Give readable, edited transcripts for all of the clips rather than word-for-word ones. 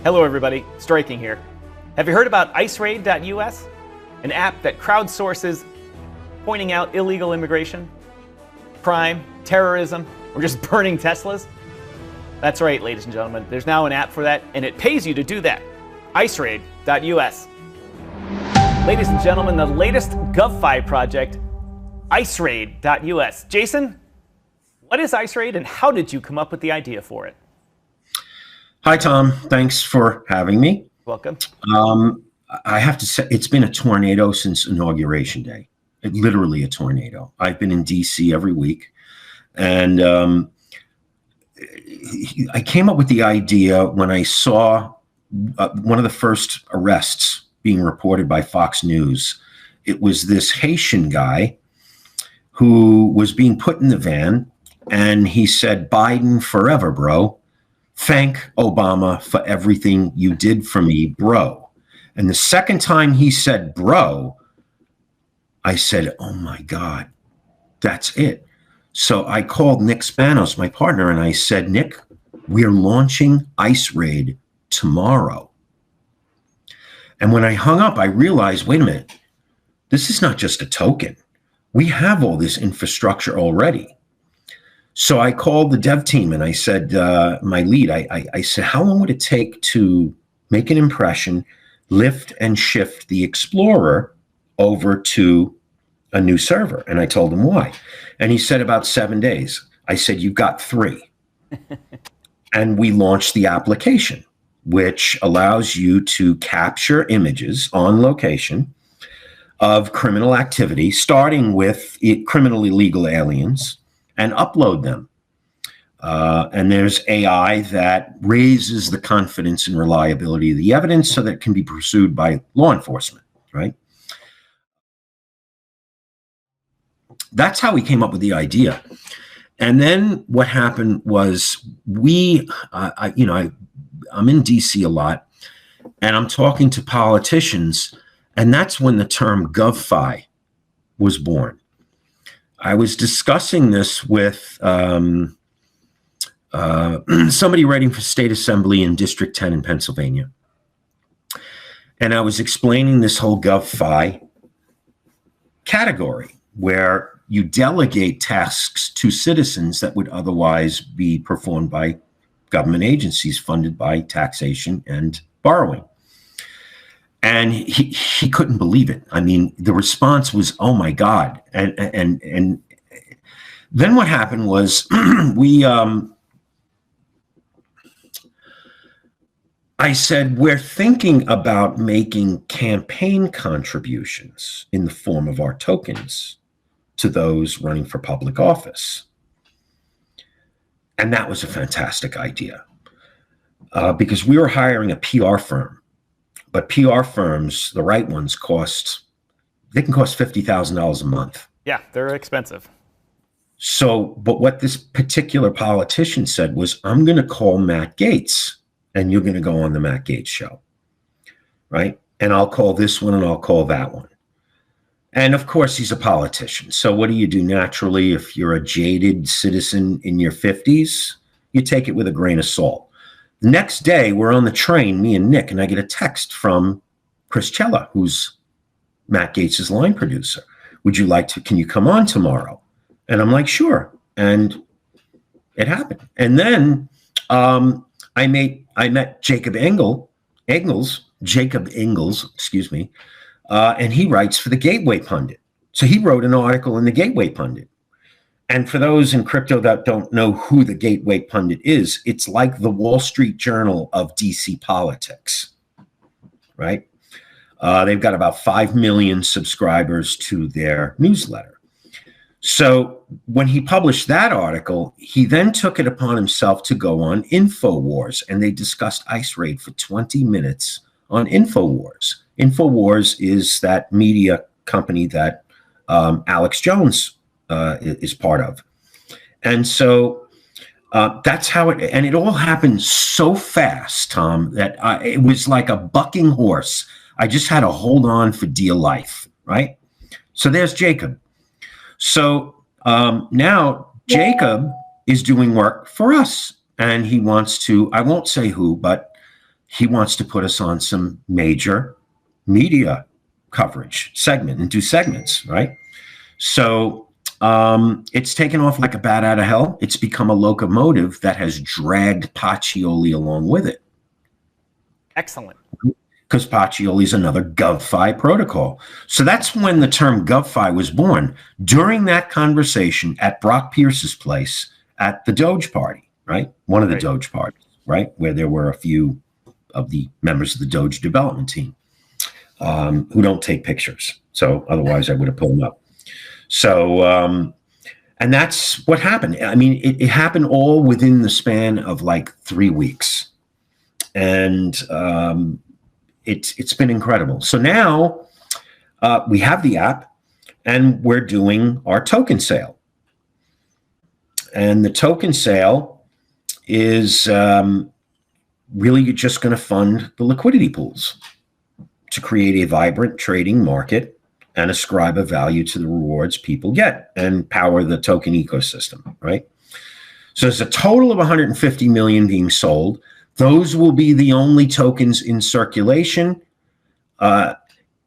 Hello everybody, Striking here. Have you heard about ICERAID.us? An app that crowdsources pointing out illegal immigration, crime, terrorism, or just burning Teslas? That's right, ladies and gentlemen. There's now an app for that, and it pays you to do that. ICERAID.us. Ladies and gentlemen, the latest GovFi project, ICERAID.us. Jason, what is ICERAID and how did you come up with the idea for it? Hi, Tom. Thanks for having me. Welcome. I have to say, it's been a tornado since Inauguration Day. Literally a tornado. I've been in D.C. every week. And I came up with the idea when I saw one of the first arrests being reported by Fox News. It was this Haitian guy who was being put in the van, and he said, "Biden forever, bro. Thank Obama for everything you did for me, bro." And the second time he said, bro, I said, oh my God, that's it. So I called Nick Spanos, my partner, and I said, Nick, we're launching ICERAID tomorrow. And when I hung up, I realized, wait a minute, this is not just a token. We have all this infrastructure already. So I called the dev team and I said, my lead, I said, how long would it take to make an impression, lift and shift the Explorer over to a new server? And I told him why. And he said about 7 days. I said, you've got 3. And we launched the application, which allows you to capture images on location of criminal activity, starting with criminal illegal aliens, and upload them. And there's AI that raises the confidence and reliability of the evidence so that it can be pursued by law enforcement, right? That's how we came up with the idea. And then what happened was I'm in DC a lot, and I'm talking to politicians, and that's when the term GovFi was born. I was discussing this with somebody writing for State Assembly in District 10 in Pennsylvania. And I was explaining this whole GovFi category where you delegate tasks to citizens that would otherwise be performed by government agencies funded by taxation and borrowing. And he couldn't believe it. I mean, the response was, oh my God. And then what happened was I said, we're thinking about making campaign contributions in the form of our tokens to those running for public office. And that was a fantastic idea because we were hiring a PR firm. But PR firms, the right ones, they can cost $50,000 a month. Yeah, they're expensive. So, but what this particular politician said was, I'm going to call Matt Gaetz, and you're going to go on the Matt Gaetz show, right? And I'll call this one, and I'll call that one. And of course, he's a politician. So what do you do naturally if you're a jaded citizen in your 50s? You take it with a grain of salt. The next day, we're on the train, me and Nick, and I get a text from Chris Cella, who's Matt Gaetz's line producer. Can you come on tomorrow? And I'm like, sure. And it happened. And then I met Jacob Engels, excuse me, and he writes for the Gateway Pundit. So he wrote an article in the Gateway Pundit. And for those in crypto that don't know who the Gateway Pundit is, it's like the Wall Street Journal of DC politics, right? They've got about 5 million subscribers to their newsletter. So when he published that article, he then took it upon himself to go on InfoWars, and they discussed ICERAID for 20 minutes on InfoWars. InfoWars is that media company that Alex Jones is part of. And so that's how it all happened so fast, Tom, that it was like a bucking horse. I just had to hold on for dear life, right? So there's Jacob. So now Jacob is doing work for us, and he wants to, I won't say who, but he wants to put us on some major media coverage segment and do segments, right? So it's taken off like a bat out of hell. It's become a locomotive that has dragged Pacioli along with it. Excellent. Because Pacioli is another GovFi protocol. So that's when the term GovFi was born, during that conversation at Brock Pierce's place at the Doge party, right? One of the Doge parties, right? Where there were a few of the members of the Doge development team who don't take pictures. So otherwise I would have put them up. So, and that's what happened. I mean, it happened all within the span of like 3 weeks. And it's been incredible. So now we have the app and we're doing our token sale. And the token sale is really just going to fund the liquidity pools to create a vibrant trading market and ascribe a value to the rewards people get and power the token ecosystem, right? So there's a total of 150 million being sold. Those will be the only tokens in circulation, in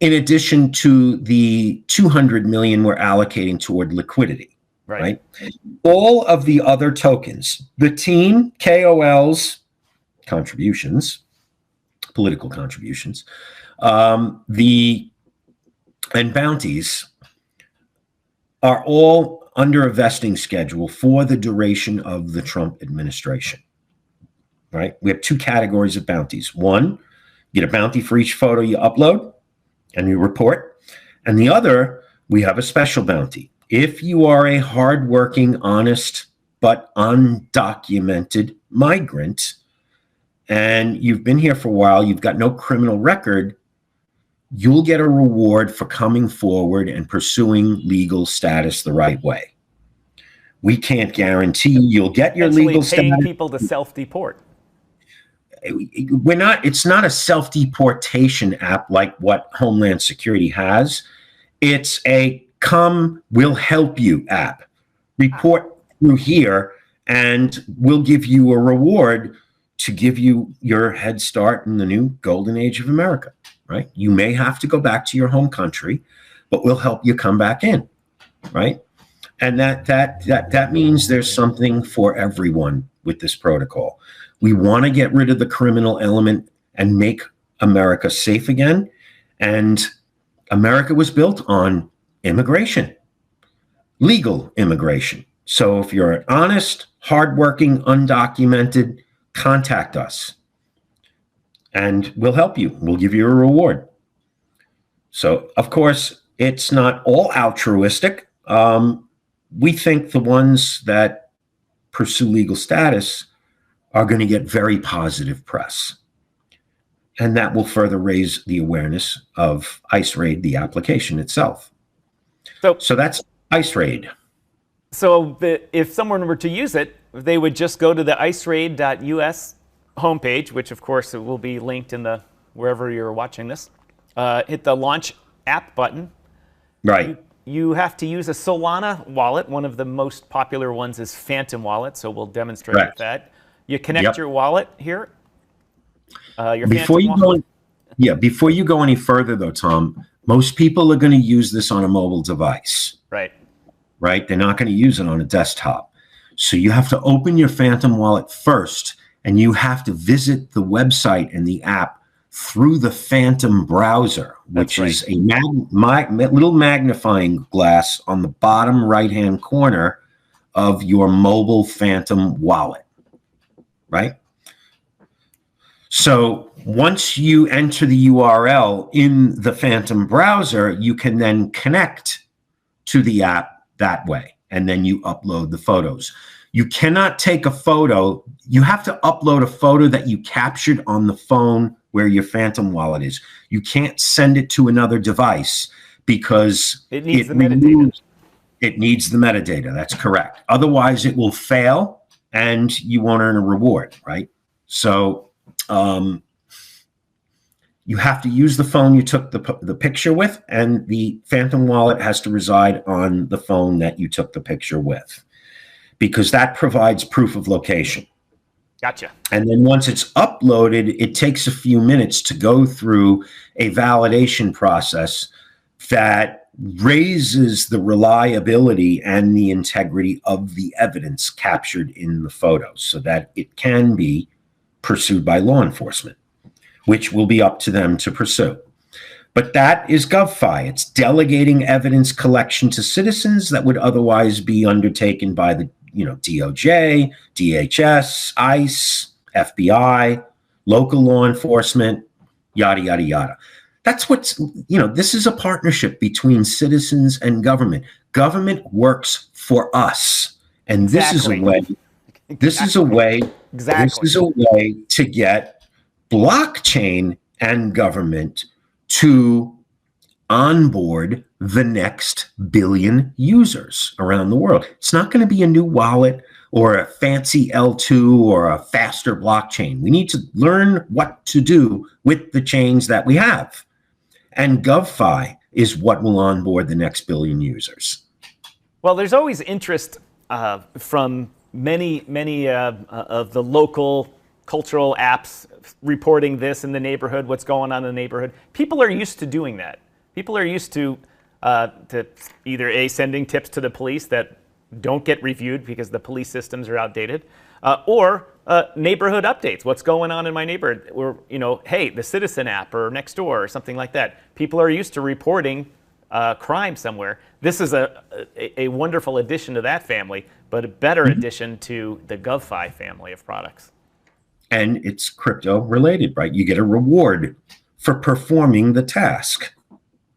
addition to the 200 million we're allocating toward liquidity, right? All of the other tokens, the team, KOLs, contributions, political contributions, and bounties are all under a vesting schedule for the duration of the Trump administration, right? We have two categories of bounties. One, you get a bounty for each photo you upload and you report. And the other, we have a special bounty. If you are a hardworking, honest, but undocumented migrant, and you've been here for a while, you've got no criminal record, you'll get a reward for coming forward and pursuing legal status the right way. We can't guarantee you'll get your legal status. Paying people to self-deport. It's not a self-deportation app like what Homeland Security has. It's a come, we'll help you app. Report through here and we'll give you a reward to give you your head start in the new golden age of America, right? You may have to go back to your home country, but we'll help you come back in, right? And that means there's something for everyone with this protocol. We want to get rid of the criminal element and make America safe again. And America was built on immigration, legal immigration. So if you're honest, hardworking, undocumented, contact us and we'll help you. We'll give you a reward. So, of course, it's not all altruistic. We think the ones that pursue legal status are going to get very positive press. And that will further raise the awareness of ICERAID, the application itself. So that's ICERAID. So if someone were to use it, they would just go to the ICERAID.us homepage, which of course it will be linked in the wherever you're watching this. Hit the launch app button. Right. You have to use a Solana wallet. One of the most popular ones is Phantom Wallet, so we'll demonstrate that. You connect your wallet here. Before you go any further, though, Tom, most people are going to use this on a mobile device. Right? They're not going to use it on a desktop. So you have to open your Phantom Wallet first, and you have to visit the website and the app through the Phantom browser, which is a little magnifying glass on the bottom right-hand corner of your mobile Phantom Wallet, right? So once you enter the URL in the Phantom browser, you can then connect to the app that way, and then you upload the photos. You cannot take a photo. You have to upload a photo that you captured on the phone where your Phantom Wallet is. You can't send it to another device because it needs the metadata. It needs the metadata. That's correct. Otherwise, it will fail and you won't earn a reward, right? So you have to use the phone you took the picture with, and the Phantom Wallet has to reside on the phone that you took the picture with, because that provides proof of location. Gotcha. And then once it's uploaded, it takes a few minutes to go through a validation process that raises the reliability and the integrity of the evidence captured in the photos so that it can be pursued by law enforcement, which will be up to them to pursue. But that is GovFi. It's delegating evidence collection to citizens that would otherwise be undertaken by the DOJ, DHS, ICE, FBI, local law enforcement, yada, yada, yada. That's what's, this is a partnership between citizens and government. Government works for us. And this is a way, this is a way to get blockchain and government to onboard the next billion users around the world. It's not going to be a new wallet or a fancy L2 or a faster blockchain. We need to learn what to do with the chains that we have. And GovFi is what will onboard the next billion users. Well, there's always interest from many of the local cultural apps reporting this in the neighborhood, what's going on in the neighborhood. People are used to doing that. People are used to either sending tips to the police that don't get reviewed because the police systems are outdated, or neighborhood updates. What's going on in my neighborhood? Or hey, the Citizen app or Nextdoor or something like that. People are used to reporting crime somewhere. This is a wonderful addition to that family, but a better addition to the GovFi family of products. And it's crypto related, right? You get a reward for performing the task,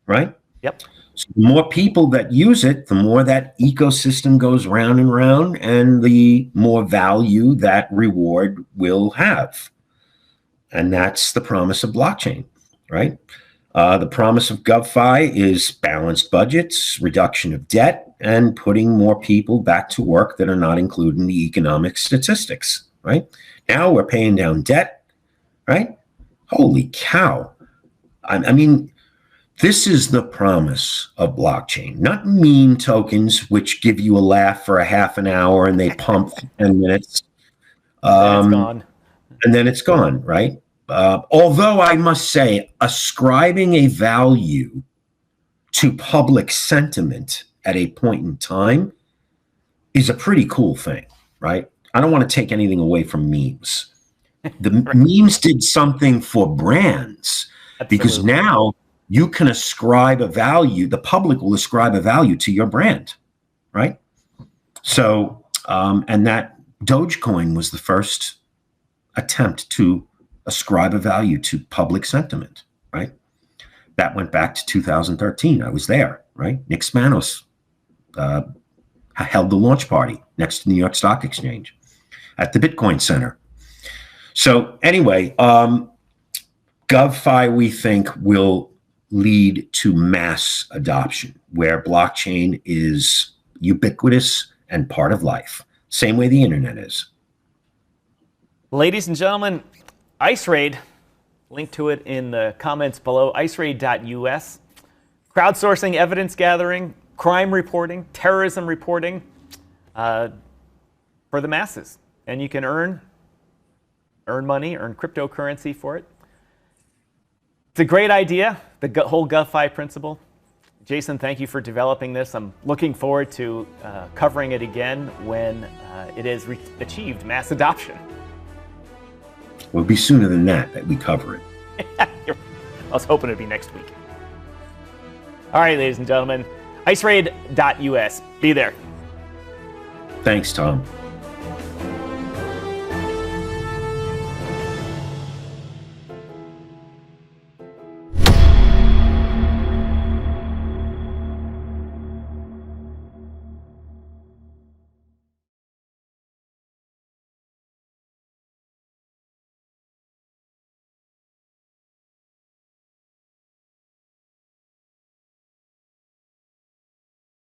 right? Yep. So the more people that use it, the more that ecosystem goes round and round, and the more value that reward will have. And that's the promise of blockchain, right? The promise of GovFi is balanced budgets, reduction of debt, and putting more people back to work that are not included in the economic statistics, right? Now we're paying down debt, right? Holy cow. I mean, this is the promise of blockchain, not meme tokens, which give you a laugh for a half an hour and they pump 10 minutes. It's gone. And then it's gone, right? Although I must say, ascribing a value to public sentiment at a point in time is a pretty cool thing, right? I don't want to take anything away from memes. The memes did something for brands. Absolutely. Because now you can ascribe a value, the public will ascribe a value to your brand, right? So, and that Dogecoin was the first attempt to ascribe a value to public sentiment, right? That went back to 2013. I was there, right? Nick Spanos held the launch party next to the New York Stock Exchange at the Bitcoin Center. So anyway, GovFi, we think, will lead to mass adoption where blockchain is ubiquitous and part of life. Same way the internet is. Ladies and gentlemen, ICERAID, link to it in the comments below, ICERAID.us. Crowdsourcing, evidence gathering, crime reporting, terrorism reporting for the masses. And you can earn money, earn cryptocurrency for it. It's a great idea, the whole GovFi principle. Jason, thank you for developing this. I'm looking forward to covering it again when it has achieved mass adoption. It'll be sooner than that we cover it. I was hoping it'd be next week. All right, ladies and gentlemen, ICERAID.us. Be there. Thanks, Tom.